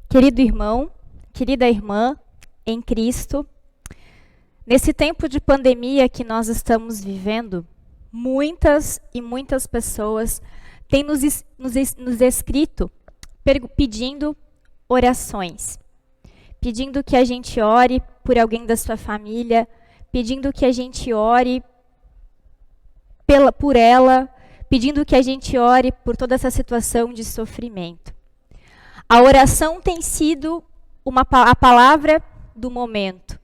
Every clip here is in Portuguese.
Querido irmão, querida irmã em Cristo, nesse tempo de pandemia que nós estamos vivendo, muitas e muitas pessoas têm nos escrito pedindo orações, pedindo que a gente ore por alguém da sua família, pedindo que a gente ore por ela, pedindo que a gente ore por toda essa situação de sofrimento. A oração tem sido a palavra do momento.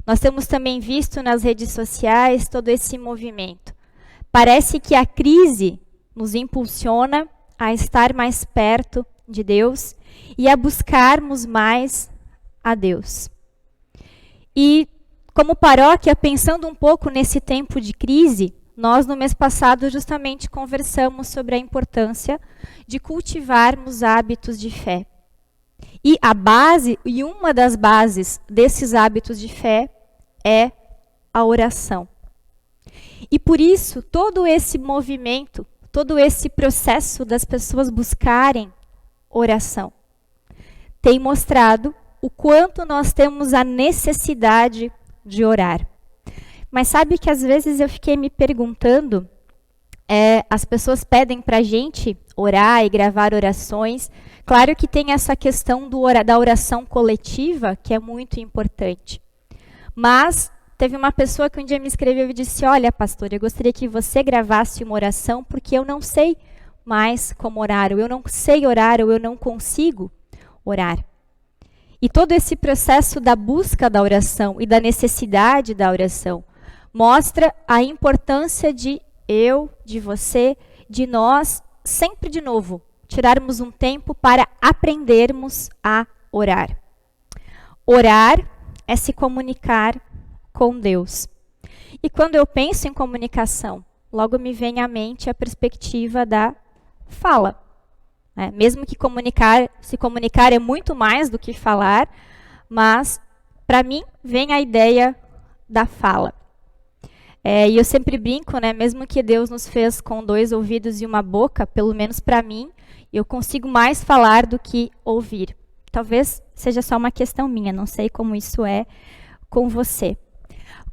Nós temos também visto nas redes sociais todo esse movimento. Parece que a crise nos impulsiona a estar mais perto de Deus e a buscarmos mais a Deus. E como paróquia, pensando um pouco nesse tempo de crise, nós no mês passado justamente conversamos sobre a importância de cultivarmos hábitos de fé. E uma das bases desses hábitos de fé é a oração. E por isso, todo esse movimento, todo esse processo das pessoas buscarem oração, tem mostrado o quanto nós temos a necessidade de orar. Mas sabe que às vezes eu fiquei me perguntando, as pessoas pedem para a gente orar e gravar orações. Claro que tem essa questão da oração coletiva, que é muito importante. Mas teve uma pessoa que um dia me escreveu e disse, olha, pastor, eu gostaria que você gravasse uma oração, porque eu não sei mais como orar, ou eu não sei orar, ou eu não consigo orar. E todo esse processo da busca da oração e da necessidade da oração mostra a importância de você, de nós, sempre de novo, tirarmos um tempo para aprendermos a orar. Orar é se comunicar com Deus. E quando eu penso em comunicação, logo me vem à mente a perspectiva da fala. Mesmo que se comunicar é muito mais do que falar, mas para mim vem a ideia da fala. E eu sempre brinco, mesmo que Deus nos fez com 2 ouvidos e uma boca, pelo menos para mim, eu consigo mais falar do que ouvir. Talvez seja só uma questão minha, não sei como isso é com você.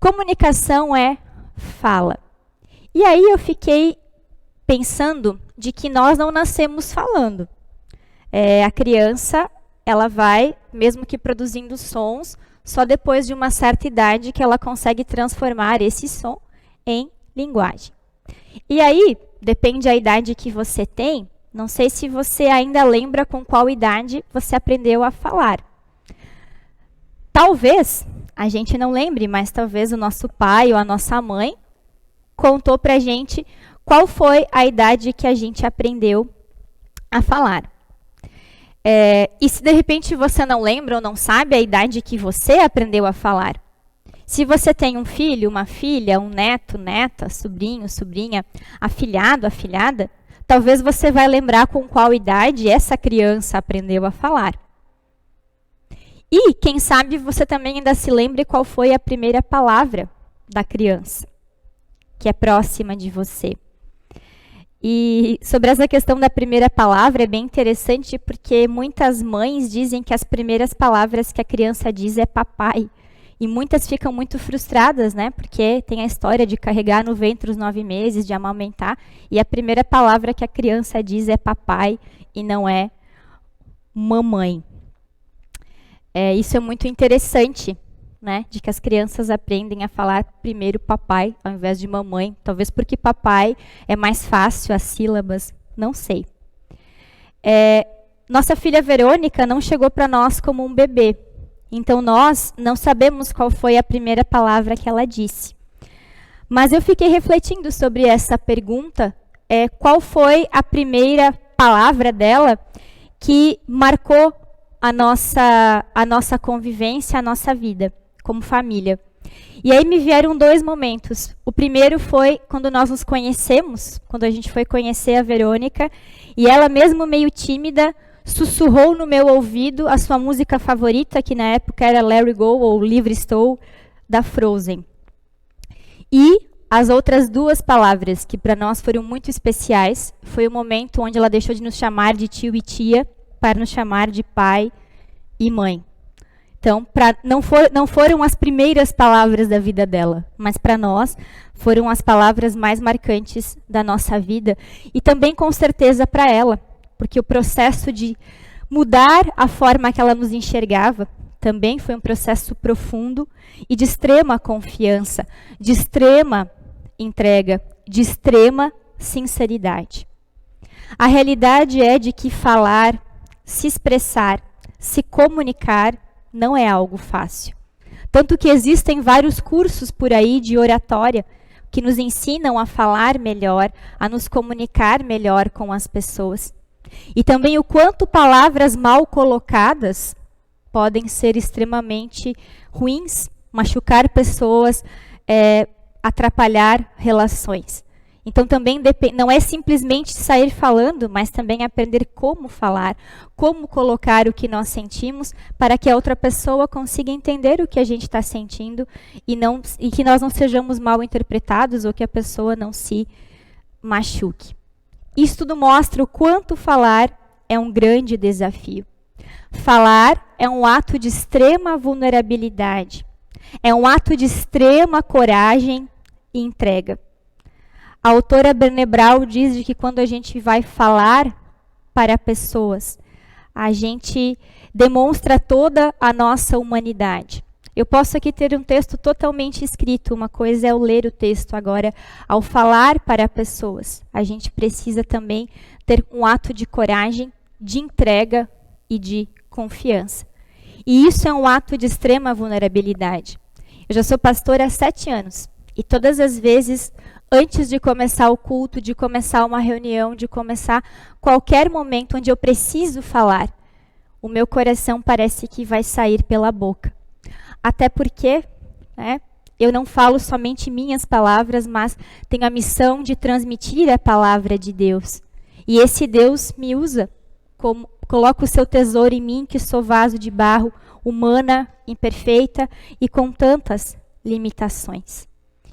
Comunicação é fala. E aí eu fiquei pensando de que nós não nascemos falando. A criança, ela vai, mesmo que produzindo sons, só depois de uma certa idade que ela consegue transformar esse som em linguagem. E aí, depende da idade que você tem, não sei se você ainda lembra com qual idade você aprendeu a falar. Talvez a gente não lembre, mas talvez o nosso pai ou a nossa mãe contou pra gente qual foi a idade que a gente aprendeu a falar. E se de repente você não lembra ou não sabe a idade que você aprendeu a falar, se você tem um filho, uma filha, um neto, neta, sobrinho, sobrinha, afilhado, afilhada, talvez você vai lembrar com qual idade essa criança aprendeu a falar. E, quem sabe, você também ainda se lembre qual foi a primeira palavra da criança, que é próxima de você. E sobre essa questão da primeira palavra, é bem interessante porque muitas mães dizem que as primeiras palavras que a criança diz é papai. E muitas ficam muito frustradas, né? Porque tem a história de carregar no ventre os 9 meses, de amamentar, e a primeira palavra que a criança diz é papai e não é mamãe. Isso é muito interessante, né? De que as crianças aprendem a falar primeiro papai ao invés de mamãe. Talvez porque papai é mais fácil, as sílabas, não sei. Nossa filha Verônica não chegou para nós como um bebê. Então, nós não sabemos qual foi a primeira palavra que ela disse. Mas eu fiquei refletindo sobre essa pergunta, qual foi a primeira palavra dela que marcou a nossa convivência, a nossa vida como família. E aí me vieram 2 momentos. O primeiro foi quando nós nos conhecemos, quando a gente foi conhecer a Verônica, e ela mesmo meio tímida, sussurrou no meu ouvido a sua música favorita, que na época era Let It Go, ou Livre Estou, da Frozen. E as outras 2 palavras, que para nós foram muito especiais, foi o momento onde ela deixou de nos chamar de tio e tia, para nos chamar de pai e mãe. Então, não foram as primeiras palavras da vida dela, mas para nós foram as palavras mais marcantes da nossa vida, e também com certeza para ela, porque o processo de mudar a forma que ela nos enxergava também foi um processo profundo e de extrema confiança, de extrema entrega, de extrema sinceridade. A realidade é de que falar, se expressar, se comunicar não é algo fácil. Tanto que existem vários cursos por aí de oratória que nos ensinam a falar melhor, a nos comunicar melhor com as pessoas. E também o quanto palavras mal colocadas podem ser extremamente ruins, machucar pessoas, atrapalhar relações. Então também não é simplesmente sair falando, mas também aprender como falar, como colocar o que nós sentimos para que a outra pessoa consiga entender o que a gente está sentindo e que nós não sejamos mal interpretados ou que a pessoa não se machuque. Isso tudo mostra o quanto falar é um grande desafio. Falar é um ato de extrema vulnerabilidade, é um ato de extrema coragem e entrega. A autora Brené Brown diz de que quando a gente vai falar para pessoas, a gente demonstra toda a nossa humanidade. Eu posso aqui ter um texto totalmente escrito, uma coisa é eu ler o texto. Agora, ao falar para pessoas, a gente precisa também ter um ato de coragem, de entrega e de confiança. E isso é um ato de extrema vulnerabilidade. Eu já sou pastora há 7 anos, e todas as vezes, antes de começar o culto, de começar uma reunião, de começar qualquer momento onde eu preciso falar, o meu coração parece que vai sair pela boca. Até porque, eu não falo somente minhas palavras, mas tenho a missão de transmitir a palavra de Deus. E esse Deus me usa, coloca o seu tesouro em mim, que sou vaso de barro, humana, imperfeita e com tantas limitações.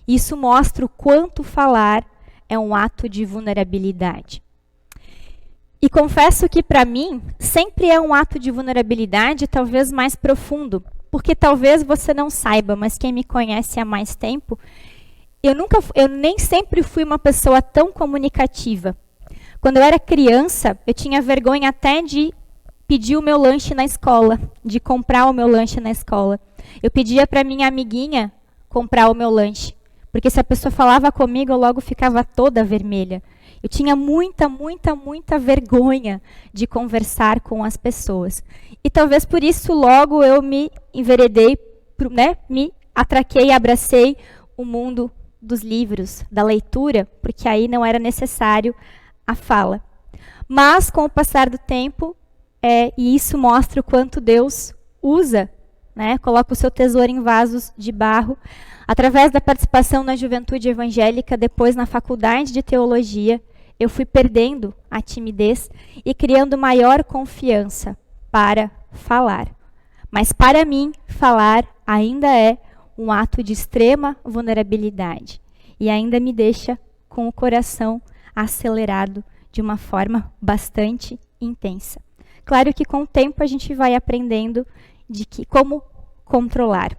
Isso mostra o quanto falar é um ato de vulnerabilidade. E confesso que, para mim, sempre é um ato de vulnerabilidade, talvez mais profundo, porque talvez você não saiba, mas quem me conhece há mais tempo, Eu nem sempre fui uma pessoa tão comunicativa. Quando eu era criança, eu tinha vergonha até de pedir o meu lanche na escola, de comprar o meu lanche na escola. Eu pedia para minha amiguinha comprar o meu lanche, porque se a pessoa falava comigo, eu logo ficava toda vermelha. Eu tinha muita vergonha de conversar com as pessoas. E talvez por isso logo eu me enveredei, me atraquei e abracei o mundo dos livros, da leitura, porque aí não era necessário a fala. Mas, com o passar do tempo, e isso mostra o quanto Deus usa, coloca o seu tesouro em vasos de barro, através da participação na juventude evangélica, depois na faculdade de teologia, eu fui perdendo a timidez e criando maior confiança para falar. Mas para mim, falar ainda é um ato de extrema vulnerabilidade e ainda me deixa com o coração acelerado de uma forma bastante intensa. Claro que com o tempo a gente vai aprendendo como controlar.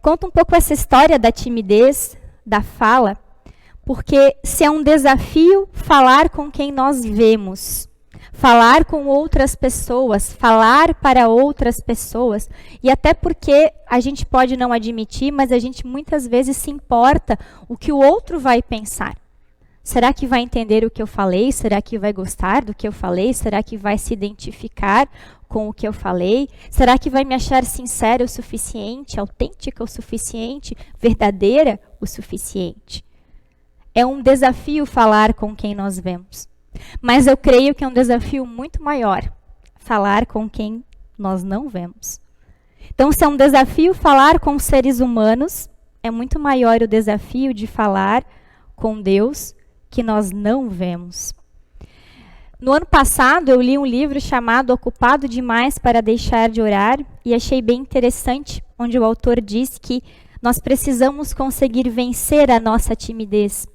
Conta um pouco essa história da timidez, da fala, porque se é um desafio falar com quem nós vemos, falar com outras pessoas, falar para outras pessoas, e até porque a gente pode não admitir, mas a gente muitas vezes se importa o que o outro vai pensar. Será que vai entender o que eu falei? Será que vai gostar do que eu falei? Será que vai se identificar com o que eu falei? Será que vai me achar sincera o suficiente, autêntica o suficiente, verdadeira o suficiente? É um desafio falar com quem nós vemos. Mas eu creio que é um desafio muito maior falar com quem nós não vemos. Então, se é um desafio falar com seres humanos, é muito maior o desafio de falar com Deus que nós não vemos. No ano passado, eu li um livro chamado Ocupado Demais para Deixar de Orar e achei bem interessante, onde o autor diz que nós precisamos conseguir vencer a nossa timidez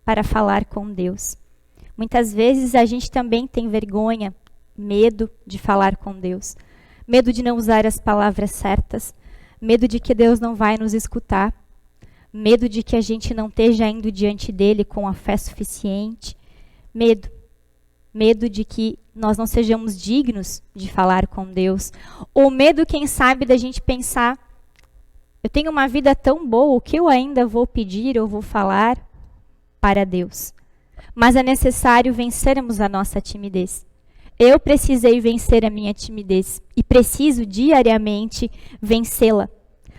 para falar com Deus. Muitas vezes a gente também tem vergonha, medo de falar com Deus, medo de não usar as palavras certas, medo de que Deus não vai nos escutar, medo de que a gente não esteja indo diante dele com a fé suficiente, medo de que nós não sejamos dignos de falar com Deus, ou medo, quem sabe, da gente pensar, eu tenho uma vida tão boa, o que eu ainda vou pedir ou vou falar para Deus? Mas é necessário vencermos a nossa timidez. Eu precisei vencer a minha timidez e preciso diariamente vencê-la.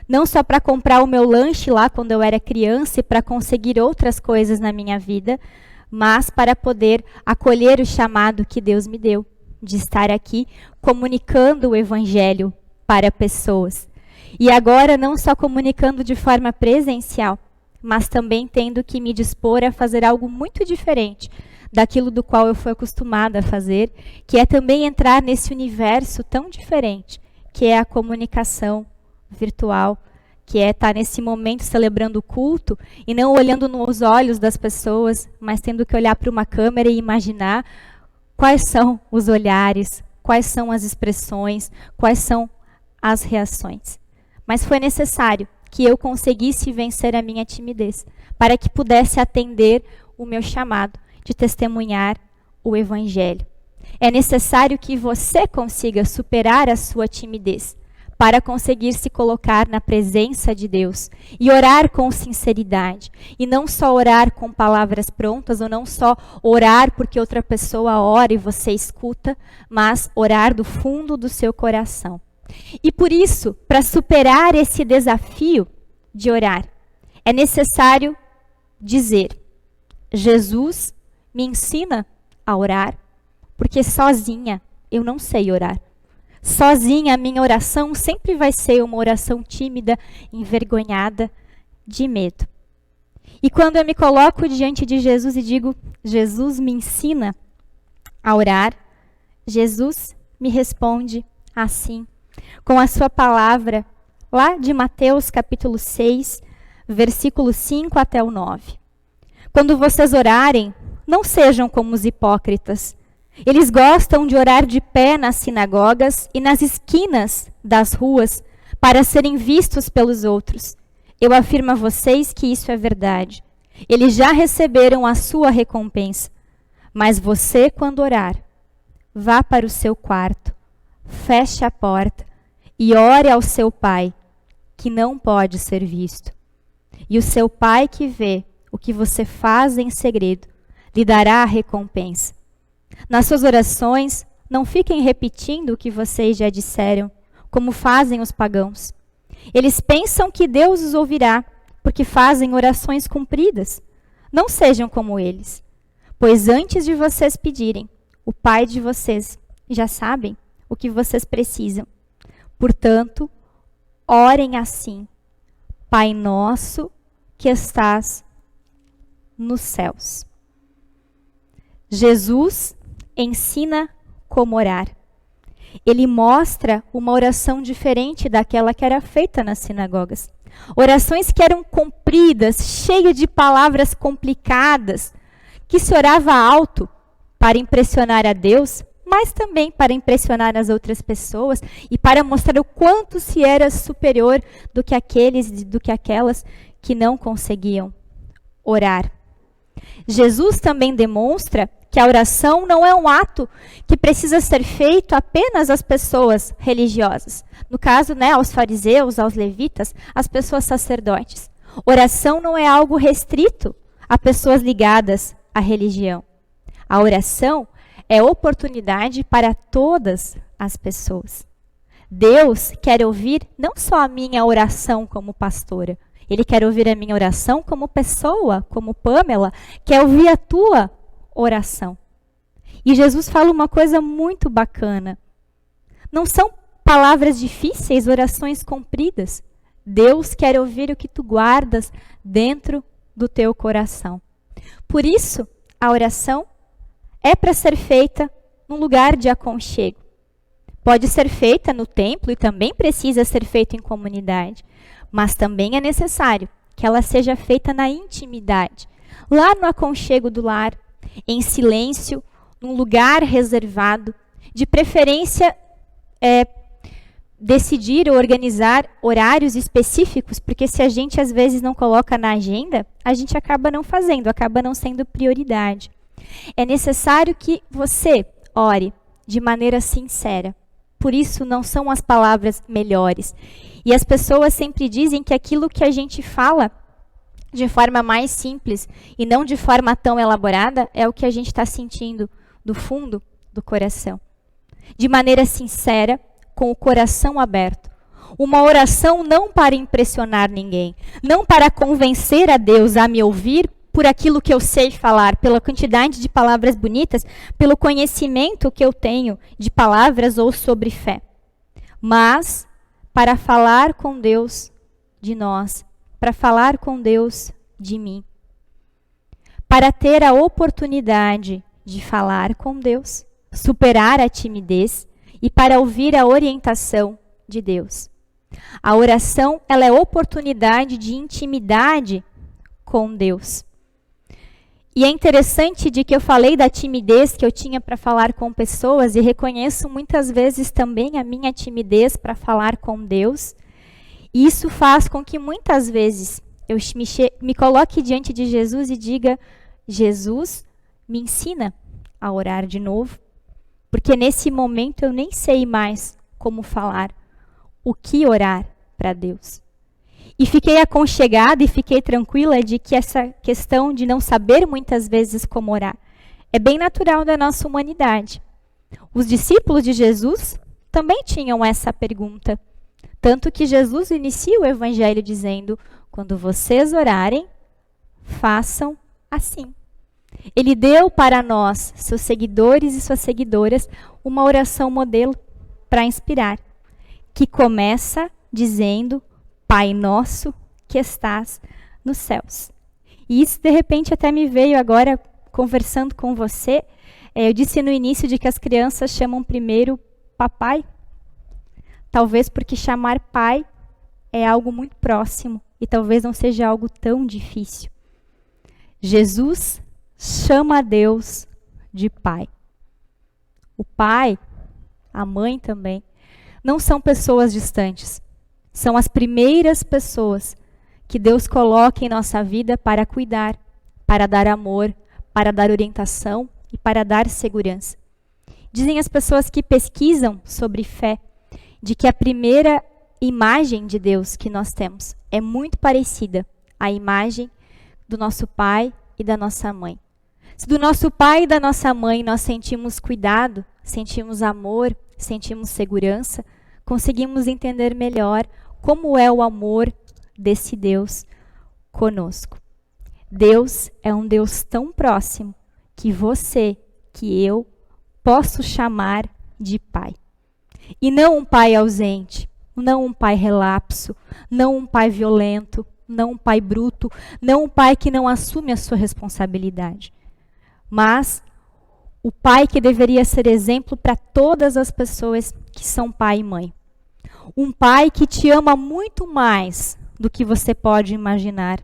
Não só para comprar o meu lanche lá quando eu era criança e para conseguir outras coisas na minha vida, mas para poder acolher o chamado que Deus me deu, de estar aqui comunicando o Evangelho para pessoas. E agora não só comunicando de forma presencial, mas também tendo que me dispor a fazer algo muito diferente daquilo do qual eu fui acostumada a fazer, que é também entrar nesse universo tão diferente, que é a comunicação virtual, que é estar nesse momento celebrando o culto e não olhando nos olhos das pessoas, mas tendo que olhar para uma câmera e imaginar quais são os olhares, quais são as expressões, quais são as reações. Mas foi necessário que eu conseguisse vencer a minha timidez, para que pudesse atender o meu chamado de testemunhar o Evangelho. É necessário que você consiga superar a sua timidez, para conseguir se colocar na presença de Deus e orar com sinceridade. E não só orar com palavras prontas, ou não só orar porque outra pessoa ora e você escuta, mas orar do fundo do seu coração. E por isso, para superar esse desafio de orar, é necessário dizer: Jesus me ensina a orar, porque sozinha eu não sei orar. Sozinha a minha oração sempre vai ser uma oração tímida, envergonhada, de medo. E quando eu me coloco diante de Jesus e digo: Jesus me ensina a orar, Jesus me responde assim, com a sua palavra, lá de Mateus capítulo 6, versículo 5 até o 9. Quando vocês orarem, não sejam como os hipócritas. Eles gostam de orar de pé nas sinagogas e nas esquinas das ruas para serem vistos pelos outros. Eu afirmo a vocês que isso é verdade. Eles já receberam a sua recompensa. Mas você, quando orar, vá para o seu quarto, feche a porta e ore ao seu pai, que não pode ser visto. E o seu pai que vê o que você faz em segredo, lhe dará a recompensa. Nas suas orações, não fiquem repetindo o que vocês já disseram, como fazem os pagãos. Eles pensam que Deus os ouvirá, porque fazem orações compridas. Não sejam como eles, pois antes de vocês pedirem, o Pai de vocês já sabem o que vocês precisam. Portanto, orem assim: Pai nosso que estás nos céus. Jesus ensina como orar. Ele mostra uma oração diferente daquela que era feita nas sinagogas. Orações que eram compridas, cheias de palavras complicadas, que se orava alto para impressionar a Deus, mas também para impressionar as outras pessoas e para mostrar o quanto se era superior do que aquelas que não conseguiam orar. Jesus também demonstra que a oração não é um ato que precisa ser feito apenas às pessoas religiosas. No caso, aos fariseus, aos levitas, às pessoas sacerdotes. Oração não é algo restrito a pessoas ligadas à religião. A oração é oportunidade para todas as pessoas. Deus quer ouvir não só a minha oração como pastora, Ele quer ouvir a minha oração como pessoa, como Pamela, quer ouvir a tua oração. E Jesus fala uma coisa muito bacana. Não são palavras difíceis, orações compridas. Deus quer ouvir o que tu guardas dentro do teu coração. Por isso, a oração é para ser feita num lugar de aconchego. Pode ser feita no templo e também precisa ser feita em comunidade. Mas também é necessário que ela seja feita na intimidade, lá no aconchego do lar, em silêncio, num lugar reservado, de preferência decidir ou organizar horários específicos, porque se a gente às vezes não coloca na agenda, a gente acaba não fazendo, acaba não sendo prioridade. É necessário que você ore de maneira sincera. Por isso não são as palavras melhores. E as pessoas sempre dizem que aquilo que a gente fala de forma mais simples e não de forma tão elaborada é o que a gente está sentindo do fundo do coração. De maneira sincera, com o coração aberto. Uma oração não para impressionar ninguém, não para convencer a Deus a me ouvir por aquilo que eu sei falar, pela quantidade de palavras bonitas, pelo conhecimento que eu tenho de palavras ou sobre fé. Mas para falar com Deus de nós, para falar com Deus de mim. Para ter a oportunidade de falar com Deus, superar a timidez e para ouvir a orientação de Deus. A oração, ela é oportunidade de intimidade com Deus. E é interessante de que eu falei da timidez que eu tinha para falar com pessoas e reconheço muitas vezes também a minha timidez para falar com Deus. E isso faz com que muitas vezes eu me coloque diante de Jesus e diga: Jesus, me ensina a orar de novo, porque nesse momento eu nem sei mais como falar, o que orar para Deus. E fiquei aconchegada e fiquei tranquila de que essa questão de não saber muitas vezes como orar é bem natural da nossa humanidade. Os discípulos de Jesus também tinham essa pergunta. Tanto que Jesus inicia o evangelho dizendo: quando vocês orarem, façam assim. Ele deu para nós, seus seguidores e suas seguidoras, uma oração modelo para inspirar, que começa dizendo: Pai nosso que estás nos céus. E isso, de repente, até me veio agora, conversando com você. Eu disse no início de que as crianças chamam primeiro papai. Talvez porque chamar pai é algo muito próximo e talvez não seja algo tão difícil. Jesus chama a Deus de pai. O pai, a mãe também, não são pessoas distantes. São as primeiras pessoas que Deus coloca em nossa vida para cuidar, para dar amor, para dar orientação e para dar segurança. Dizem as pessoas que pesquisam sobre fé, de que a primeira imagem de Deus que nós temos é muito parecida à imagem do nosso pai e da nossa mãe. Se do nosso pai e da nossa mãe nós sentimos cuidado, sentimos amor, sentimos segurança, conseguimos entender melhor como é o amor desse Deus conosco. Deus é um Deus tão próximo que você, que eu, posso chamar de pai. E não um pai ausente, não um pai relapso, não um pai violento, não um pai bruto, não um pai que não assume a sua responsabilidade. Mas o pai que deveria ser exemplo para todas as pessoas que são pai e mãe. Um pai que te ama muito mais do que você pode imaginar.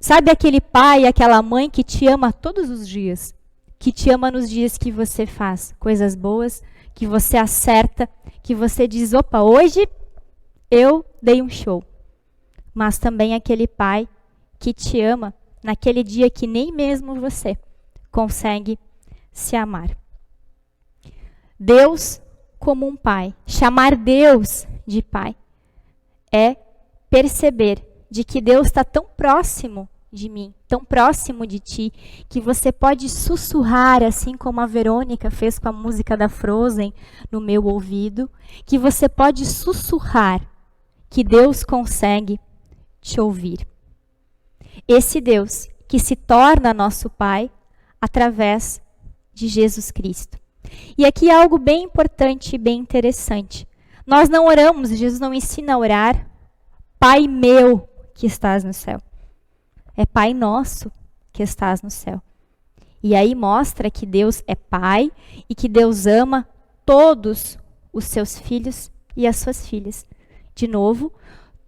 Sabe aquele pai e aquela mãe que te ama todos os dias? Que te ama nos dias que você faz coisas boas, que você acerta, que você diz, opa, hoje eu dei um show. Mas também aquele pai que te ama naquele dia que nem mesmo você consegue se amar. Deus como um pai, chamar Deus de pai, é perceber de que Deus está tão próximo de mim, tão próximo de ti, que você pode sussurrar, assim como a Verônica fez com a música da Frozen no meu ouvido, que você pode sussurrar, que Deus consegue te ouvir. Esse Deus que se torna nosso Pai através de Jesus Cristo. E aqui algo bem importante e bem interessante. Nós não oramos, Jesus não ensina a orar, Pai meu que estás no céu. É Pai nosso que estás no céu. E aí mostra que Deus é Pai e que Deus ama todos os seus filhos e as suas filhas. De novo,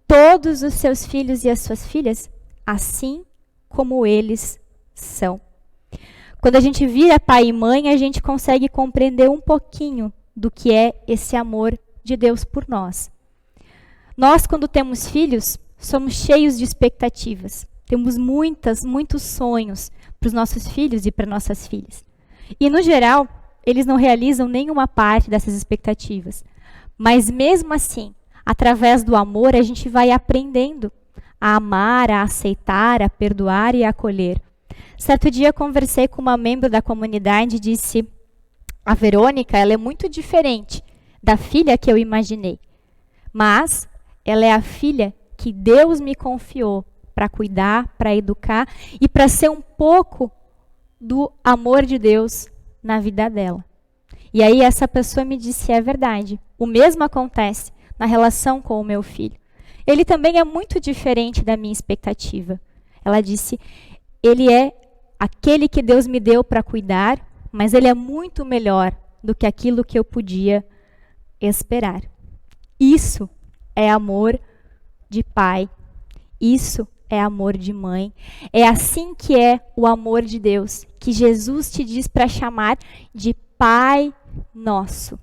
todos os seus filhos e as suas filhas, assim como eles são. Quando a gente vira pai e mãe, a gente consegue compreender um pouquinho do que é esse amor de Deus por nós. Nós, quando temos filhos, somos cheios de expectativas. Temos muitos sonhos para os nossos filhos e para nossas filhas. E, no geral, eles não realizam nenhuma parte dessas expectativas. Mas, mesmo assim, através do amor, a gente vai aprendendo a amar, a aceitar, a perdoar e a acolher. Certo dia, conversei com uma membro da comunidade e disse, a Verônica, ela é muito diferente da filha que eu imaginei. Mas ela é a filha que Deus me confiou para cuidar, para educar e para ser um pouco do amor de Deus na vida dela. E aí essa pessoa me disse, é verdade, o mesmo acontece na relação com o meu filho. Ele também é muito diferente da minha expectativa. Ela disse, ele é aquele que Deus me deu para cuidar, mas ele é muito melhor do que aquilo que eu podia esperar. Isso é amor de pai. Isso é amor de mãe. É assim que é o amor de Deus, que Jesus te diz para chamar de Pai Nosso.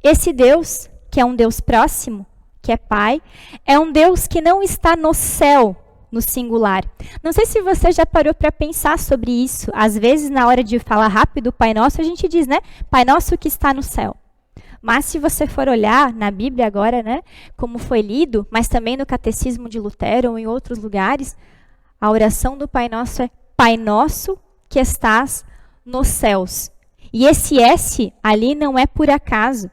Esse Deus, que é um Deus próximo, que é Pai, é um Deus que não está no céu, no singular. Não sei se você já parou para pensar sobre isso. Às vezes, na hora de falar rápido Pai Nosso, a gente diz, né? Pai Nosso que está no céu. Mas se você for olhar na Bíblia agora, né, como foi lido, mas também no Catecismo de Lutero ou em outros lugares, a oração do Pai Nosso é Pai Nosso que estás nos céus. E esse S ali não é por acaso.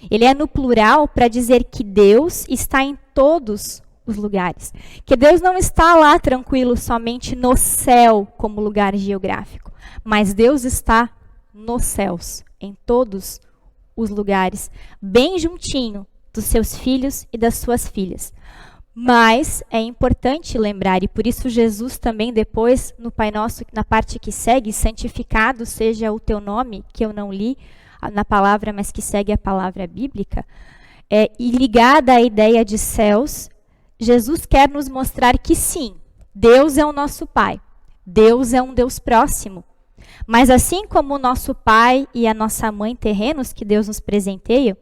Ele é no plural para dizer que Deus está em todos os lugares. Que Deus não está lá tranquilo somente no céu como lugar geográfico, mas Deus está nos céus, em todos os lugares, bem juntinho dos seus filhos e das suas filhas. Mas é importante lembrar, e por isso Jesus também depois, no Pai Nosso, na parte que segue, santificado seja o teu nome, que eu não li na palavra, mas que segue a palavra bíblica, e ligada à ideia de céus, Jesus quer nos mostrar que sim, Deus é o nosso Pai, Deus é um Deus próximo. Mas assim como o nosso pai e a nossa mãe terrenos que Deus nos presenteia,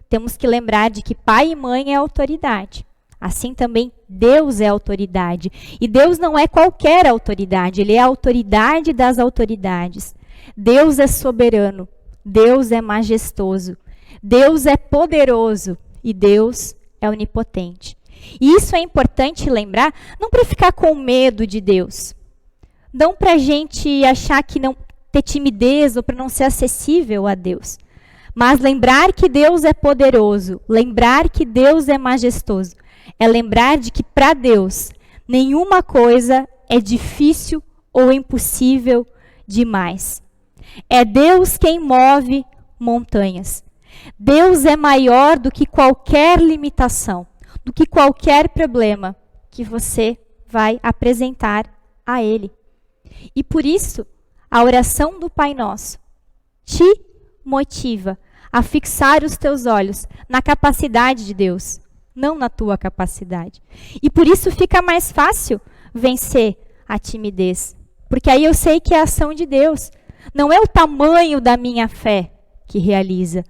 temos que lembrar de que pai e mãe é autoridade. assim também Deus é autoridade. E Deus não é qualquer autoridade, ele é a autoridade das autoridades. Deus é soberano, Deus é majestoso, Deus é poderoso e Deus é onipotente. E isso é importante lembrar, não para ficar com medo de Deus, não para a gente achar que não ter timidez ou para não ser acessível a Deus, mas lembrar que Deus é poderoso, lembrar que Deus é majestoso, é lembrar de que para Deus nenhuma coisa é difícil ou impossível demais. É Deus quem move montanhas. Deus é maior do que qualquer limitação, do que qualquer problema que você vai apresentar a Ele. E por isso, a oração do Pai Nosso te motiva a fixar os teus olhos na capacidade de Deus, não na tua capacidade. E por isso fica mais fácil vencer a timidez, porque aí eu sei que é a ação de Deus. Não é o tamanho da minha fé que realiza,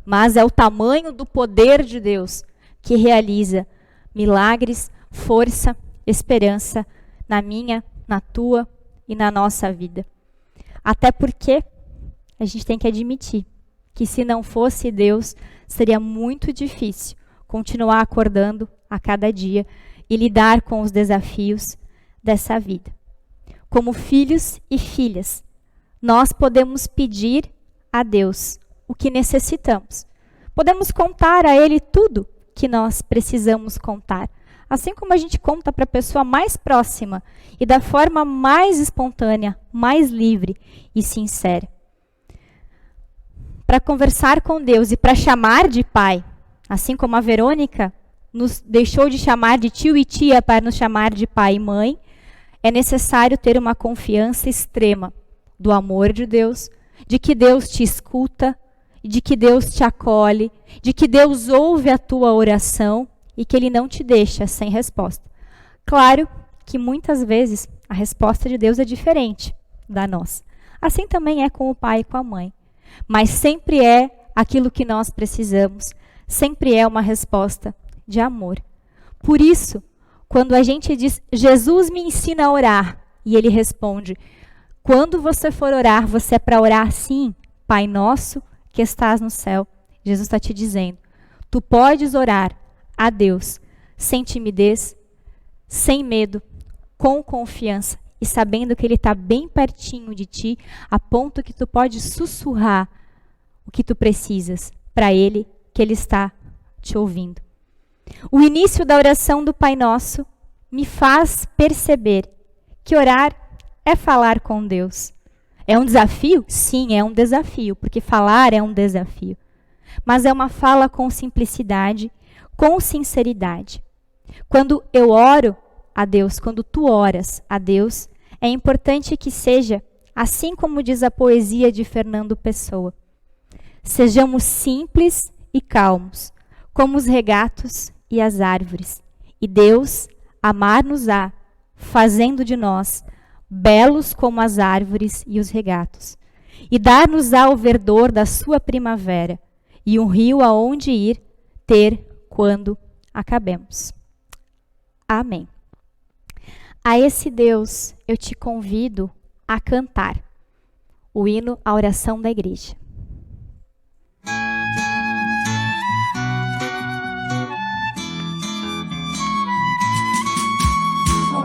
mas é o tamanho do poder de Deus que realiza milagres, força, esperança na minha, na tua e na nossa vida. Até porque a gente tem que admitir que se não fosse Deus, seria muito difícil continuar acordando a cada dia e lidar com os desafios dessa vida. Como filhos e filhas, nós podemos pedir a Deus o que necessitamos. Podemos contar a Ele tudo que nós precisamos contar. Assim como a gente conta para a pessoa mais próxima e da forma mais espontânea, mais livre e sincera. Para conversar com Deus e para chamar de pai, assim como a Verônica nos deixou de chamar de tio e tia para nos chamar de pai e mãe, é necessário ter uma confiança extrema do amor de Deus, de que Deus te escuta, de que Deus te acolhe, de que Deus ouve a tua oração e que Ele não te deixa sem resposta. Claro que muitas vezes a resposta de Deus é diferente da nossa. Assim também é com o pai e com a mãe. Mas sempre é aquilo que nós precisamos, sempre é uma resposta de amor. Por isso, quando a gente diz, Jesus me ensina a orar, e Ele responde, quando você for orar, você é para orar sim, Pai Nosso que estás no céu. Jesus está te dizendo, tu podes orar a Deus sem timidez, sem medo, com confiança e sabendo que Ele está bem pertinho de ti, a ponto que tu pode sussurrar o que tu precisas para Ele, que Ele está te ouvindo. O início da oração do Pai Nosso me faz perceber que orar é falar com Deus. É um desafio? Sim, é um desafio, porque falar é um desafio. Mas é uma fala com simplicidade, com sinceridade. Quando eu oro a Deus, quando tu oras a Deus, é importante que seja, assim como diz a poesia de Fernando Pessoa, sejamos simples e calmos, como os regatos e as árvores, e Deus amar-nos-á, fazendo de nós belos como as árvores e os regatos, e dar-nos-á o verdor da sua primavera, e um rio aonde ir ter quando acabemos. Amém. A esse Deus eu te convido a cantar o hino à oração da igreja.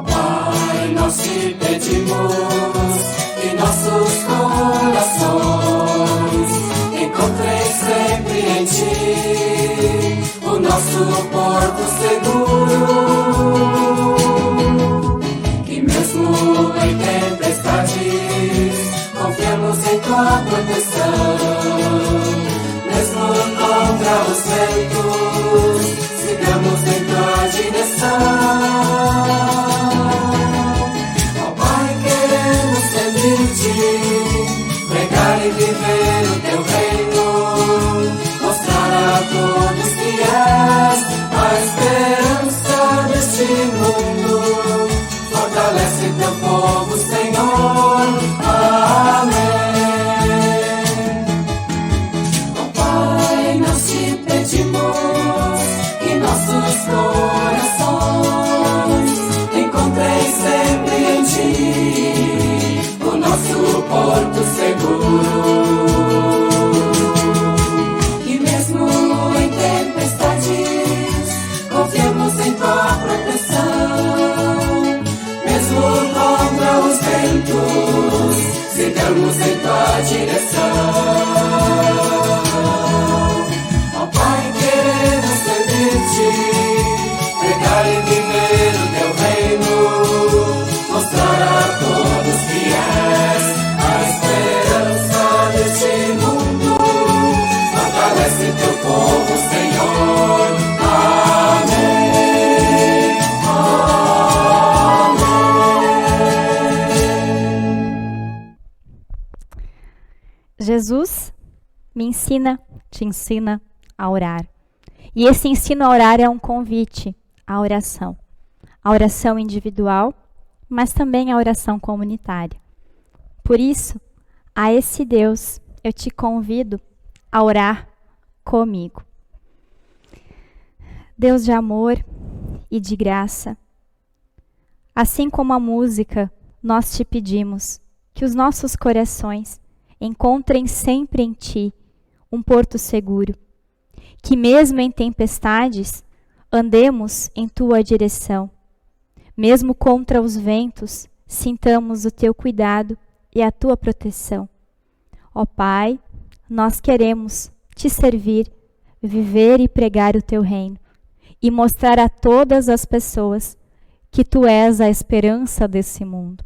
Pai, nós te pedimos que nossos corações encontrem sempre em ti o nosso porto seguro, que mesmo em tempestades confiamos em tua proteção, mesmo contra os ventos sigamos em tua direção. Pregar e viver o teu reino, mostrar a todos que és a esperança deste mundo. Fortalece teu povo, Senhor. Amém. Oh Pai, nós te pedimos que nossos corações porto seguro. E mesmo em tempestades, confiamos em tua proteção. Mesmo contra os ventos, sigamos em tua direção. Ó Pai, queremos servir-te, pregar e viver o teu reino, mostrar a todos que és a esperança deste mundo. Fortalece teu povo, Senhor. Amém. Amém. Jesus me ensina, te ensina a orar. E esse ensino a orar é um convite à oração. A oração individual, mas também a oração comunitária. Por isso, a esse Deus, eu te convido a orar comigo. Deus de amor e de graça, assim como a música, nós te pedimos que os nossos corações encontrem sempre em ti um porto seguro, que mesmo em tempestades, andemos em tua direção. Mesmo contra os ventos, sintamos o teu cuidado e a tua proteção. Ó Pai, nós queremos te servir, viver e pregar o teu reino, e mostrar a todas as pessoas que tu és a esperança desse mundo.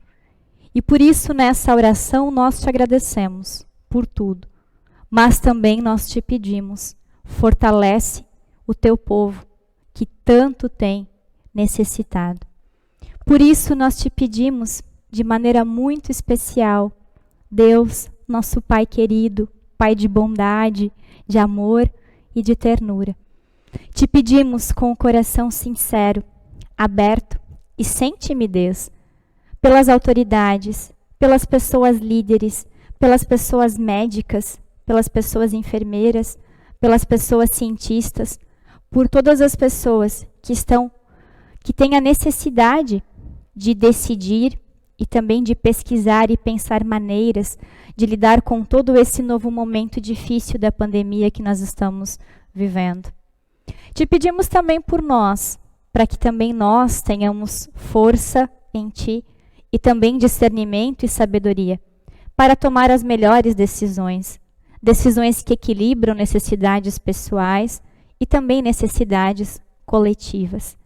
E por isso, nessa oração, nós te agradecemos por tudo, mas também nós te pedimos, fortalece o teu povo, que tanto tem necessitado. Por isso, nós te pedimos, de maneira muito especial, Deus, nosso Pai querido, Pai de bondade, de amor e de ternura. Te pedimos com o coração sincero, aberto e sem timidez, pelas autoridades, pelas pessoas líderes, pelas pessoas médicas, pelas pessoas enfermeiras, pelas pessoas cientistas, por todas as pessoas que têm a necessidade de decidir e também de pesquisar e pensar maneiras de lidar com todo esse novo momento difícil da pandemia que nós estamos vivendo. Te pedimos também por nós, para que também nós tenhamos força em ti e também discernimento e sabedoria para tomar as melhores decisões, decisões que equilibram necessidades pessoais e também necessidades coletivas.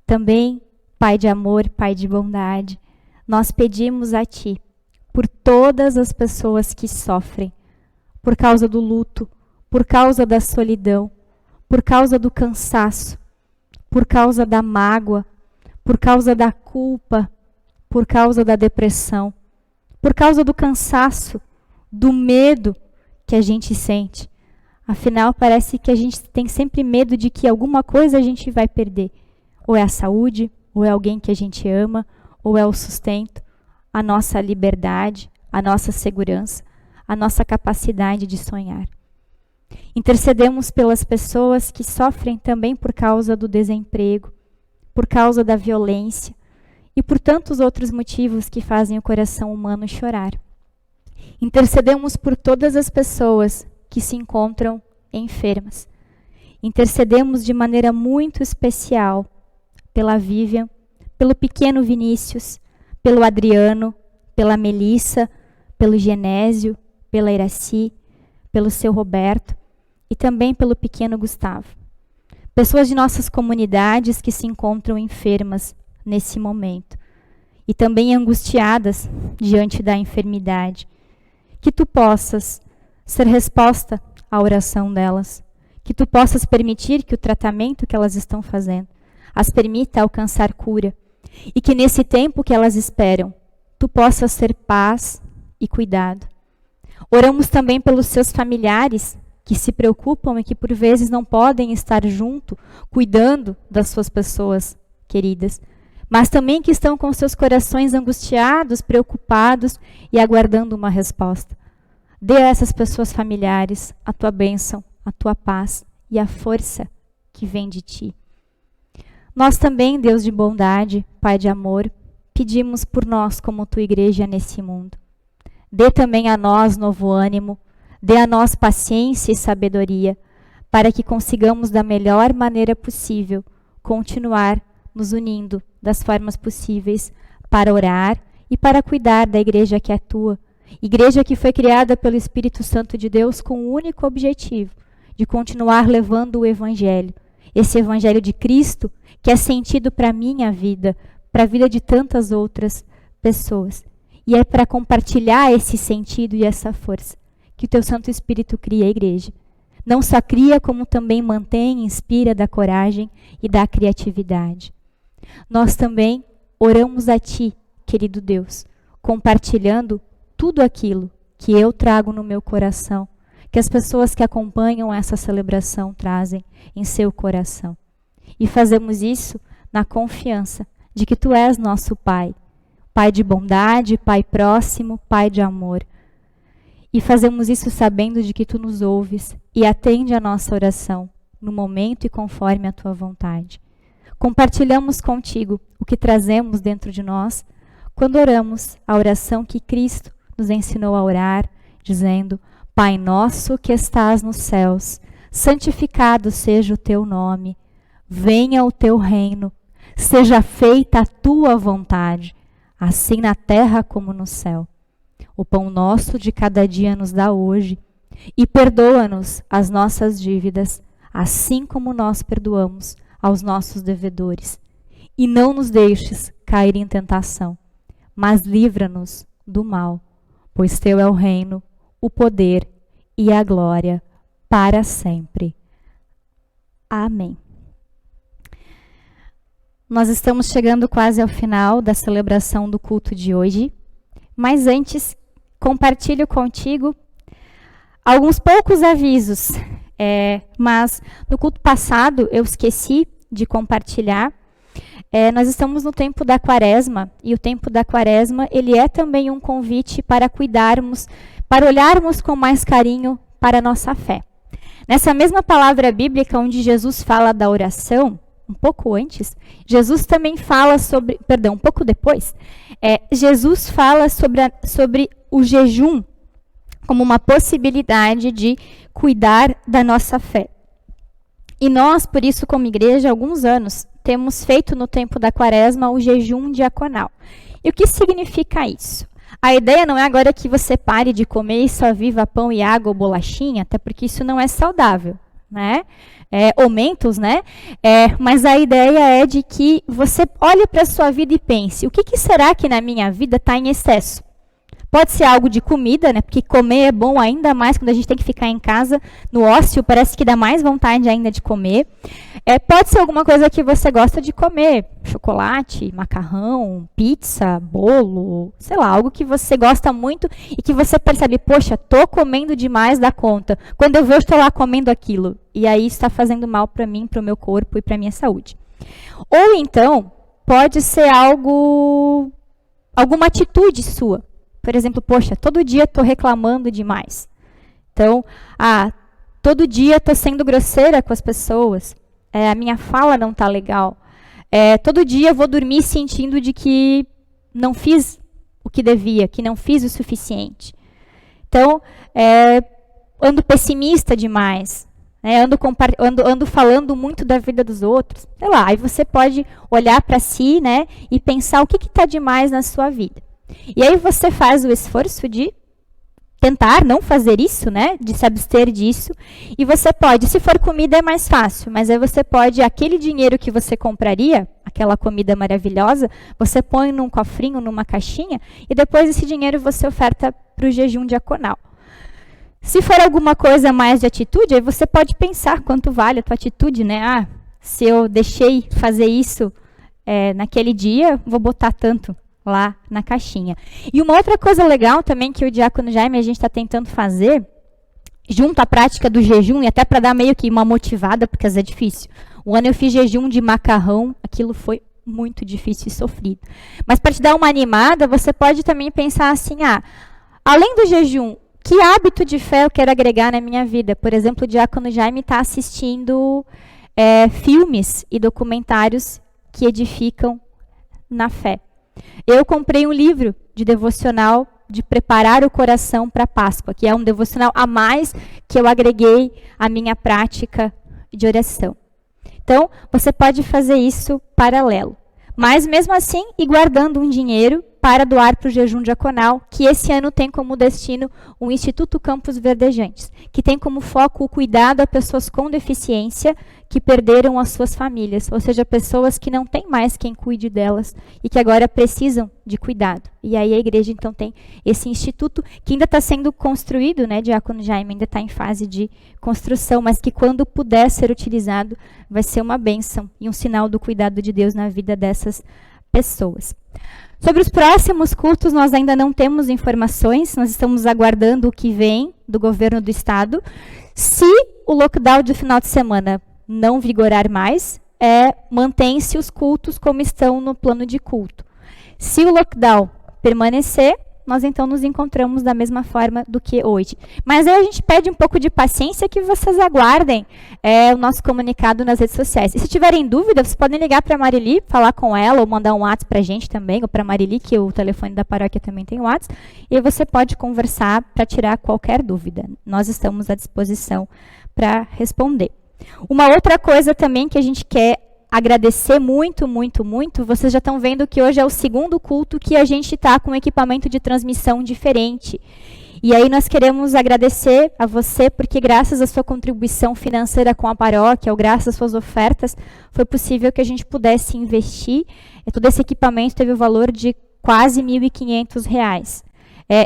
Também, Pai de amor, Pai de bondade, nós pedimos a Ti por todas as pessoas que sofrem, por causa do luto, por causa da solidão, por causa do cansaço, por causa da mágoa, por causa da culpa, por causa da depressão, por causa do cansaço, do medo que a gente sente. Afinal, parece que a gente tem sempre medo de que alguma coisa a gente vai perder. Ou é a saúde, ou é alguém que a gente ama, ou é o sustento, a nossa liberdade, a nossa segurança, a nossa capacidade de sonhar. Intercedemos pelas pessoas que sofrem também por causa do desemprego, por causa da violência e por tantos outros motivos que fazem o coração humano chorar. Intercedemos por todas as pessoas que se encontram enfermas. Intercedemos de maneira muito especial pela Vivian, pelo pequeno Vinícius, pelo Adriano, pela Melissa, pelo Genésio, pela Iraci, pelo seu Roberto e também pelo pequeno Gustavo. Pessoas de nossas comunidades que se encontram enfermas nesse momento e também angustiadas diante da enfermidade. Que tu possas ser resposta à oração delas, que tu possas permitir que o tratamento que elas estão fazendo as permita alcançar cura e que nesse tempo que elas esperam, tu possas ser paz e cuidado. Oramos também pelos seus familiares que se preocupam e que por vezes não podem estar junto, cuidando das suas pessoas queridas, mas também que estão com seus corações angustiados, preocupados e aguardando uma resposta. Dê a essas pessoas familiares a tua bênção, a tua paz e a força que vem de ti. Nós também, Deus de bondade, Pai de amor, pedimos por nós como tua igreja nesse mundo. dê também a nós novo ânimo, dê a nós paciência e sabedoria, para que consigamos da melhor maneira possível continuar nos unindo das formas possíveis para orar e para cuidar da igreja que é tua, igreja que foi criada pelo Espírito Santo de Deus com o único objetivo de continuar levando o Evangelho, esse Evangelho de Cristo que é sentido para a minha vida, para a vida de tantas outras pessoas. E é para compartilhar esse sentido e essa força que o teu Santo Espírito cria a igreja. Não só cria, como também mantém e inspira da coragem e da criatividade. Nós também oramos a Ti, querido Deus, compartilhando tudo aquilo que eu trago no meu coração, que as pessoas que acompanham essa celebração trazem em seu coração. E fazemos isso na confiança de que Tu és nosso Pai, Pai de bondade, Pai próximo, Pai de amor. E fazemos isso sabendo de que Tu nos ouves e atende a nossa oração no momento e conforme a Tua vontade. Compartilhamos contigo o que trazemos dentro de nós quando oramos a oração que Cristo nos ensinou a orar, dizendo: Pai nosso que estás nos céus, santificado seja o Teu nome, venha o Teu reino, seja feita a Tua vontade, assim na terra como no céu. O pão nosso de cada dia nos dá hoje, e perdoa-nos as nossas dívidas, assim como nós perdoamos aos nossos devedores. E não nos deixes cair em tentação, mas livra-nos do mal, pois Teu é o reino, o poder e a glória para sempre. Amém. Nós estamos chegando quase ao final da celebração do culto de hoje, mas antes compartilho contigo alguns poucos avisos, mas no culto passado eu esqueci de compartilhar. Nós estamos no tempo da Quaresma, e o tempo da Quaresma ele é também um convite para cuidarmos, para olharmos com mais carinho para a nossa fé. Nessa mesma palavra bíblica onde Jesus fala da oração, um pouco antes, Jesus também fala sobre, um pouco depois, Jesus fala sobre o jejum como uma possibilidade de cuidar da nossa fé. E nós, por isso, como igreja, há alguns anos, temos feito no tempo da Quaresma o jejum diaconal. E o que significa isso? A ideia não é agora que você pare de comer e só viva pão e água ou bolachinha, até porque isso não é saudável, né? Ou mentos, né? Mas a ideia é de que você olhe para a sua vida e pense, o que será que na minha vida está em excesso? Pode ser algo de comida, né? Porque comer é bom ainda mais quando a gente tem que ficar em casa, no ócio, parece que dá mais vontade ainda de comer. Pode ser alguma coisa que você gosta de comer, chocolate, macarrão, pizza, bolo, sei lá, algo que você gosta muito e que você percebe, poxa, tô comendo demais da conta. Quando eu vejo, estou lá comendo aquilo. E aí está fazendo mal para mim, para o meu corpo e para a minha saúde. Ou então, pode ser alguma atitude sua. Por exemplo, poxa, todo dia estou reclamando demais. Então, todo dia estou sendo grosseira com as pessoas. A minha fala não está legal. Todo dia eu vou dormir sentindo de que não fiz o que devia, que não fiz o suficiente. Então, ando pessimista demais. Ando falando muito da vida dos outros. Sei lá, aí você pode olhar para si, né, e pensar o que está demais na sua vida. E aí você faz o esforço de tentar não fazer isso, né? De se abster disso. E você pode, se for comida é mais fácil, mas aí você pode, aquele dinheiro que você compraria, aquela comida maravilhosa, você põe num cofrinho, numa caixinha, e depois esse dinheiro você oferta para o jejum diaconal. Se for alguma coisa mais de atitude, aí você pode pensar quanto vale a tua atitude, né? Se eu deixei fazer isso naquele dia, vou botar tanto lá na caixinha. E uma outra coisa legal também que o Diácono Jaime a gente está tentando fazer, junto à prática do jejum, e até para dar meio que uma motivada, porque às vezes é difícil. Um ano eu fiz jejum de macarrão, aquilo foi muito difícil e sofrido. Mas para te dar uma animada, você pode também pensar assim, além do jejum, que hábito de fé eu quero agregar na minha vida? Por exemplo, o Diácono Jaime está assistindo filmes e documentários que edificam na fé. Eu comprei um livro de devocional de preparar o coração para a Páscoa, que é um devocional a mais que eu agreguei à minha prática de oração. Então, você pode fazer isso paralelo. Mas, mesmo assim, ir guardando um dinheiro para doar para o jejum diaconal, que esse ano tem como destino o Instituto Campos Verdejantes, que tem como foco o cuidado a pessoas com deficiência que perderam as suas famílias, ou seja, pessoas que não têm mais quem cuide delas e que agora precisam de cuidado. E aí a igreja, então, tem esse instituto que ainda está sendo construído, né, Diácono Jaime, ainda está em fase de construção, mas que quando puder ser utilizado, vai ser uma bênção e um sinal do cuidado de Deus na vida dessas pessoas. Sobre os próximos cultos, nós ainda não temos informações, nós estamos aguardando o que vem do governo do estado. Se o lockdown de final de semana não vigorar mais, mantém-se os cultos como estão no plano de culto. Se o lockdown permanecer, nós então nos encontramos da mesma forma do que hoje. Mas aí a gente pede um pouco de paciência, que vocês aguardem o nosso comunicado nas redes sociais. E se tiverem dúvida, vocês podem ligar para a Marili, falar com ela, ou mandar um WhatsApp para a gente também, ou para a Marili, que o telefone da paróquia também tem WhatsApp, e você pode conversar para tirar qualquer dúvida. Nós estamos à disposição para responder. Uma outra coisa também que a gente quer agradecer muito, muito, muito, vocês já estão vendo que hoje é o segundo culto que a gente está com equipamento de transmissão diferente. E aí nós queremos agradecer a você, porque graças à sua contribuição financeira com a paróquia, ou graças às suas ofertas, foi possível que a gente pudesse investir. Todo esse equipamento teve o valor de quase R$ 1.500.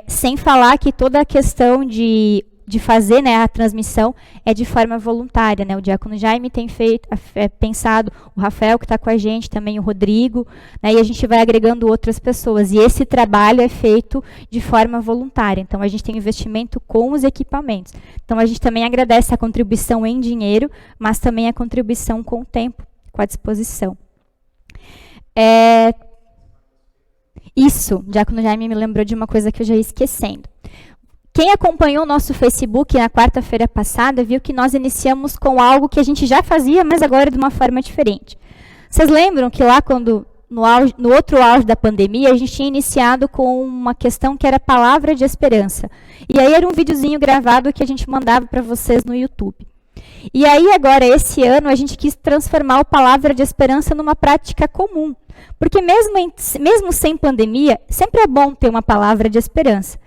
Sem falar que toda a questão de fazer, né, a transmissão é de forma voluntária, né? O Diácono Jaime tem pensado, o Rafael que está com a gente, também o Rodrigo, né, e a gente vai agregando outras pessoas. E esse trabalho é feito de forma voluntária. Então, a gente tem investimento com os equipamentos. Então, a gente também agradece a contribuição em dinheiro, mas também a contribuição com o tempo, com a disposição. Isso, o Diácono Jaime me lembrou de uma coisa que eu já ia esquecendo. Quem acompanhou o nosso Facebook na quarta-feira passada viu que nós iniciamos com algo que a gente já fazia, mas agora de uma forma diferente. Vocês lembram que lá, quando no outro auge da pandemia, a gente tinha iniciado com uma questão que era palavra de esperança. E aí era um videozinho gravado que a gente mandava para vocês no YouTube. E aí agora, esse ano, a gente quis transformar o palavra de esperança numa prática comum. Porque mesmo sem pandemia, sempre é bom ter uma palavra de esperança.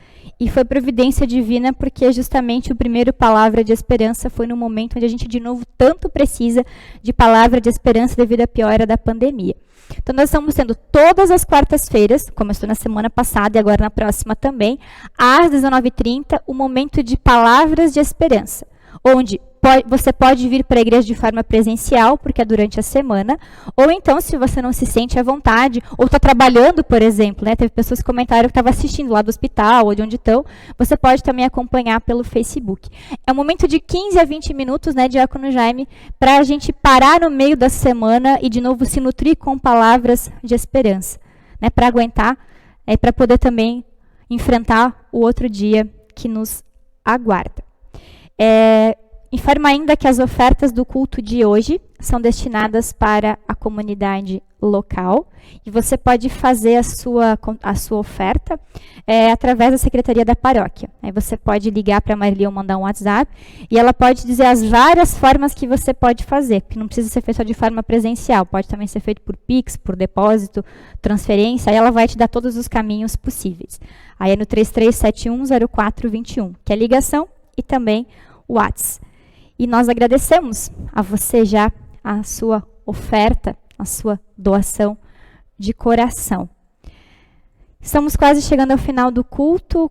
E foi providência divina, porque justamente o primeiro palavra de esperança foi no momento onde a gente, de novo, tanto precisa de palavra de esperança devido à piora da pandemia. Então, nós estamos tendo todas as quartas-feiras, começou na semana passada e agora na próxima também, às 19h30, o momento de palavras de esperança, onde você pode vir para a igreja de forma presencial, porque é durante a semana, ou então, se você não se sente à vontade, ou está trabalhando, por exemplo, né? Teve pessoas que comentaram que estavam assistindo lá do hospital, ou de onde estão, você pode também acompanhar pelo Facebook. É um momento de 15 a 20 minutos, né, Diácono Jaime, para a gente parar no meio da semana e, de novo, se nutrir com palavras de esperança, né, para aguentar, para poder também enfrentar o outro dia que nos aguarda. Informa ainda que as ofertas do culto de hoje são destinadas para a comunidade local e você pode fazer a sua oferta através da secretaria da paróquia. Aí você pode ligar para a Marília ou mandar um WhatsApp e ela pode dizer as várias formas que você pode fazer, que não precisa ser feito só de forma presencial, pode também ser feito por Pix, por depósito, transferência, aí ela vai te dar todos os caminhos possíveis. Aí é no 33710421, que é ligação e também o WhatsApp. E nós agradecemos a você já a sua oferta, a sua doação de coração. Estamos quase chegando ao final do culto.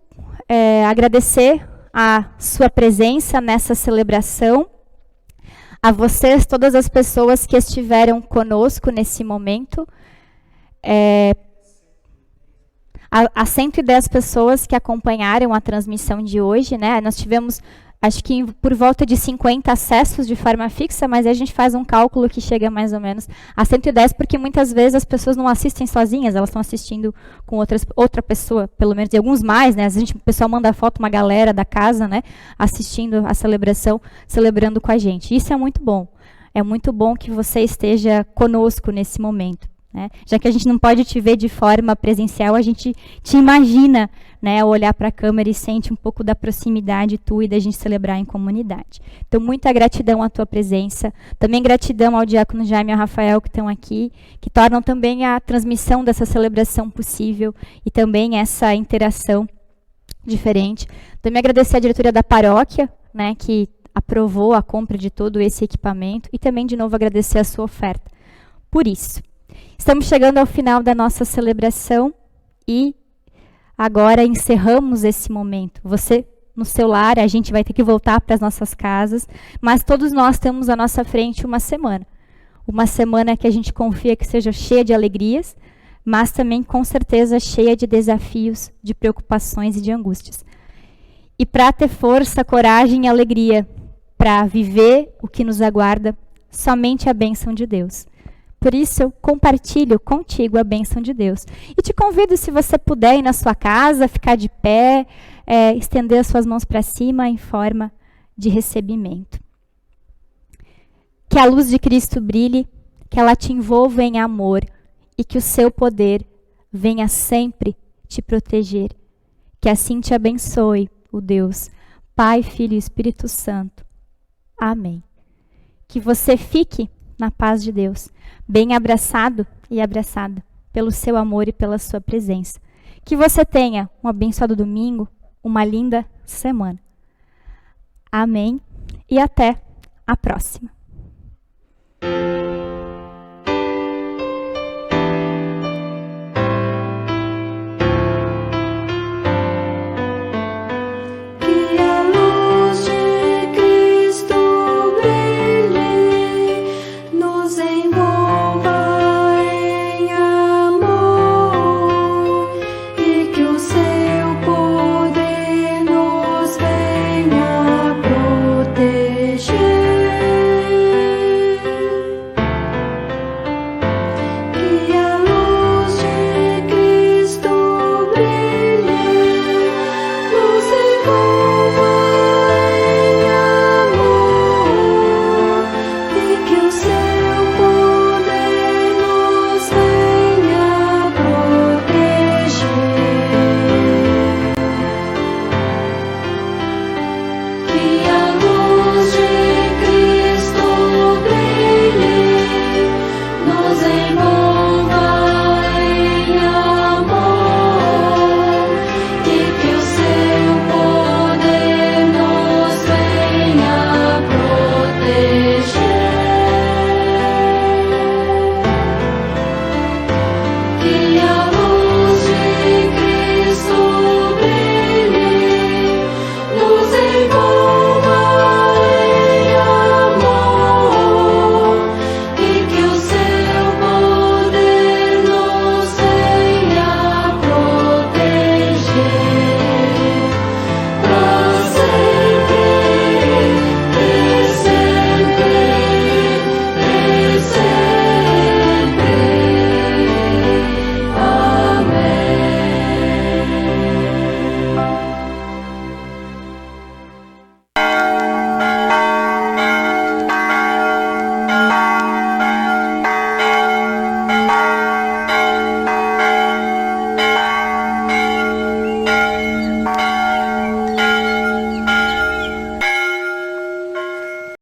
Agradecer a sua presença nessa celebração, a vocês, todas as pessoas que estiveram conosco nesse momento, a 110 pessoas que acompanharam a transmissão de hoje, né? Nós tivemos, acho que por volta de 50 acessos de forma fixa, mas a gente faz um cálculo que chega mais ou menos a 110, porque muitas vezes as pessoas não assistem sozinhas, elas estão assistindo com outra pessoa, pelo menos, e alguns mais, né? Às vezes o pessoal manda foto, uma galera da casa, né, assistindo a celebração, celebrando com a gente. Isso é muito bom. É muito bom que você esteja conosco nesse momento. né? Já que a gente não pode te ver de forma presencial, a gente te imagina, né, olhar para a câmera e sente um pouco da proximidade tua e da gente celebrar em comunidade. Então, muita gratidão à tua presença. Também gratidão ao diácono Jaime e ao Rafael que estão aqui, que tornam também a transmissão dessa celebração possível e também essa interação diferente. Também agradecer à diretoria da paróquia, né, que aprovou a compra de todo esse equipamento, e também, de novo, agradecer a sua oferta. Por isso, estamos chegando ao final da nossa celebração e agora encerramos esse momento. Você, no seu lar, a gente vai ter que voltar para as nossas casas, mas todos nós temos à nossa frente uma semana. Uma semana que a gente confia que seja cheia de alegrias, mas também, com certeza, cheia de desafios, de preocupações e de angústias. E para ter força, coragem e alegria para viver o que nos aguarda, somente a bênção de Deus. Por isso, eu compartilho contigo a bênção de Deus. E te convido, se você puder, ir na sua casa, ficar de pé, estender as suas mãos para cima em forma de recebimento. Que a luz de Cristo brilhe, que ela te envolva em amor e que o seu poder venha sempre te proteger. Que assim te abençoe o Deus, Pai, Filho e Espírito Santo. Amém. Que você fique na paz de Deus, bem abraçado e abraçada pelo seu amor e pela sua presença. Que você tenha um abençoado domingo, uma linda semana. Amém e até a próxima.